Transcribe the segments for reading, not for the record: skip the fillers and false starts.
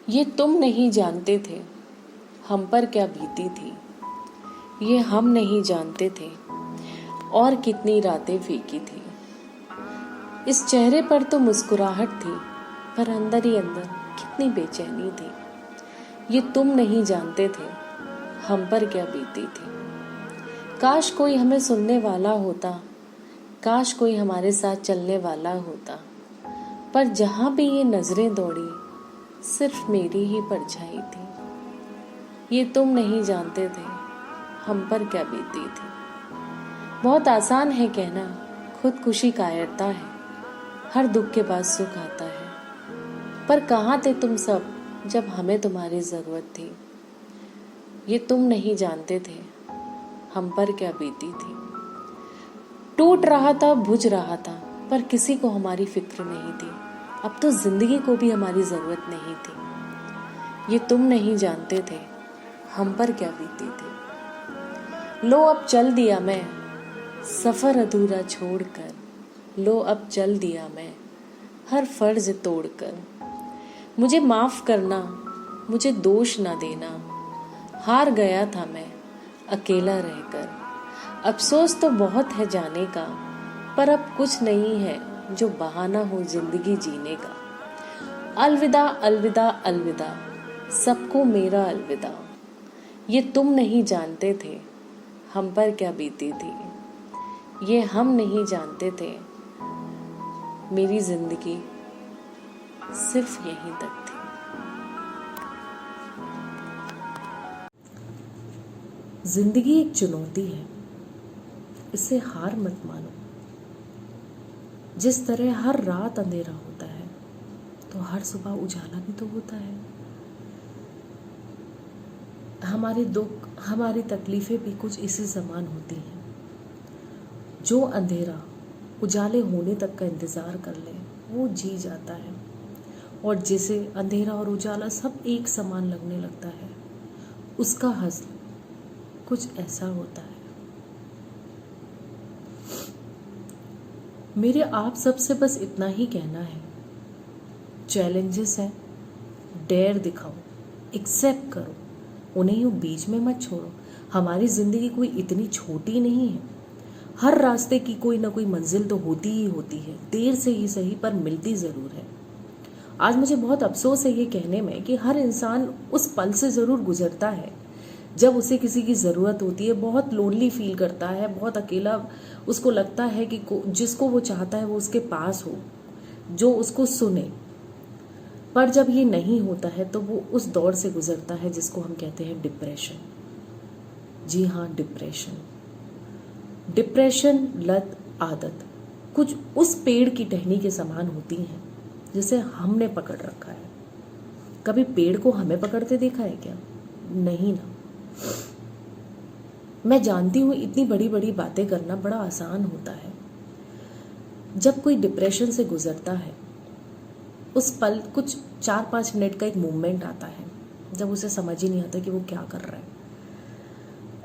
ये तुम नहीं जानते थे हम पर क्या बीती थी, ये हम नहीं जानते थे और कितनी रातें फीकी थी। इस चेहरे पर तो मुस्कुराहट थी, पर अंदर ही अंदर कितनी बेचैनी थी। ये तुम नहीं जानते थे हम पर क्या बीती थी। काश कोई हमें सुनने वाला होता, काश कोई हमारे साथ चलने वाला होता, पर जहां भी ये नजरें दौड़ी सिर्फ मेरी ही परछाई थी। ये तुम नहीं जानते थे हम पर क्या बीती थी। बहुत आसान है कहना, खुदकुशी कायरता है, हर दुख के बाद सुख आता है। पर कहाँ थे तुम सब जब हमें तुम्हारी जरूरत थी। ये तुम नहीं जानते थे हम पर क्या बीती थी। टूट रहा था, बुझ रहा था, पर किसी को हमारी फिक्र नहीं थी। अब तो जिंदगी को भी हमारी जरूरत नहीं थी। ये तुम नहीं जानते थे हम पर क्या बीती थी। लो अब चल दिया मैं सफर अधूरा छोड़कर, लो अब चल दिया मैं हर फर्ज तोड़कर। मुझे माफ करना, मुझे दोष ना देना, हार गया था मैं अकेला रहकर। अफसोस तो बहुत है जाने का, पर अब कुछ नहीं है जो बहाना हो जिंदगी जीने का। अलविदा अलविदा अलविदा, सबको मेरा अलविदा। ये तुम नहीं जानते थे हम पर क्या बीती थी। ये हम नहीं जानते थे मेरी जिंदगी सिर्फ यहीं तक थी। जिंदगी एक चुनौती है, इसे हार मत मानो। जिस तरह हर रात अंधेरा होता है, तो हर सुबह उजाला भी तो होता है। हमारे दुख, हमारी तकलीफें भी कुछ इसी समान होती हैं। जो अंधेरा उजाले होने तक का इंतज़ार कर ले, वो जी जाता है। और जिसे अंधेरा और उजाला सब एक समान लगने लगता है, उसका हश्र कुछ ऐसा होता है। मेरे आप सबसे बस इतना ही कहना है, चैलेंजेस हैं, डेयर दिखाओ, एक्सेप्ट करो, उन्हें यूँ बीच में मत छोड़ो। हमारी ज़िंदगी कोई इतनी छोटी नहीं है। हर रास्ते की कोई ना कोई मंजिल तो होती ही होती है, देर से ही सही पर मिलती ज़रूर है। आज मुझे बहुत अफसोस है ये कहने में कि हर इंसान उस पल से ज़रूर गुजरता है जब उसे किसी की ज़रूरत होती है, बहुत लोनली फील करता है, बहुत अकेला उसको लगता है कि जिसको वो चाहता है वो उसके पास हो, जो उसको सुने। पर जब ये नहीं होता है तो वो उस दौर से गुजरता है जिसको हम कहते हैं डिप्रेशन। जी हाँ, डिप्रेशन। डिप्रेशन लत आदत कुछ उस पेड़ की टहनी के समान होती हैं जिसे हमने पकड़ रखा है। कभी पेड़ को हमें पकड़ते देखा है क्या? नहीं ना। मैं जानती हूँ इतनी बड़ी बड़ी बातें करना बड़ा आसान होता है। जब कोई डिप्रेशन से गुजरता है, उस पल कुछ 4-5 मिनट का एक मूवमेंट आता है जब उसे समझ ही नहीं आता कि वो क्या कर रहा है।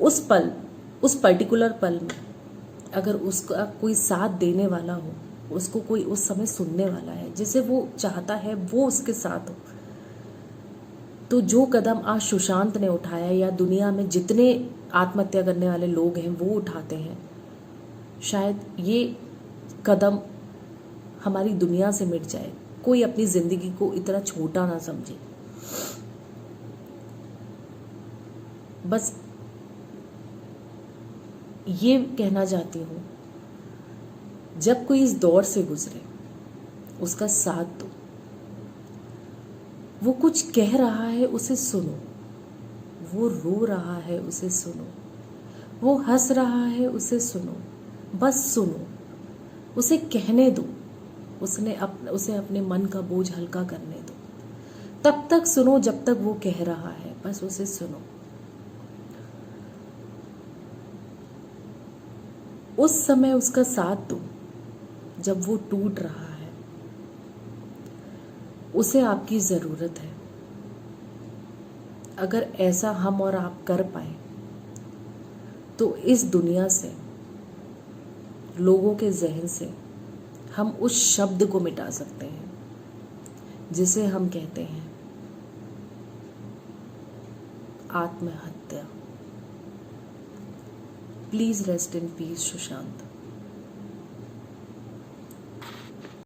उस पल, उस पर्टिकुलर पल में अगर उसका कोई साथ देने वाला हो, उसको कोई उस समय सुनने वाला है, जिसे वो चाहता है वो उसके साथ हो, तो जो कदम आज सुशांत ने उठाया या दुनिया में जितने आत्महत्या करने वाले लोग हैं वो उठाते हैं, शायद ये कदम हमारी दुनिया से मिट जाए। कोई अपनी जिंदगी को इतना छोटा ना समझे। बस ये कहना चाहती हूँ, जब कोई इस दौर से गुजरे उसका साथ दो। वो कुछ कह रहा है उसे सुनो, वो रो रहा है उसे सुनो, वो हंस रहा है उसे सुनो, बस सुनो, उसे कहने दो, उसे अपने मन का बोझ हल्का करने दो। तब तक सुनो जब तक वो कह रहा है, बस उसे सुनो। उस समय उसका साथ दो जब वो टूट रहा है। उसे आपकी ज़रूरत है। अगर ऐसा हम और आप कर पाए तो इस दुनिया से, लोगों के जहन से हम उस शब्द को मिटा सकते हैं जिसे हम कहते हैं आत्महत्या। Please rest in peace Sushant.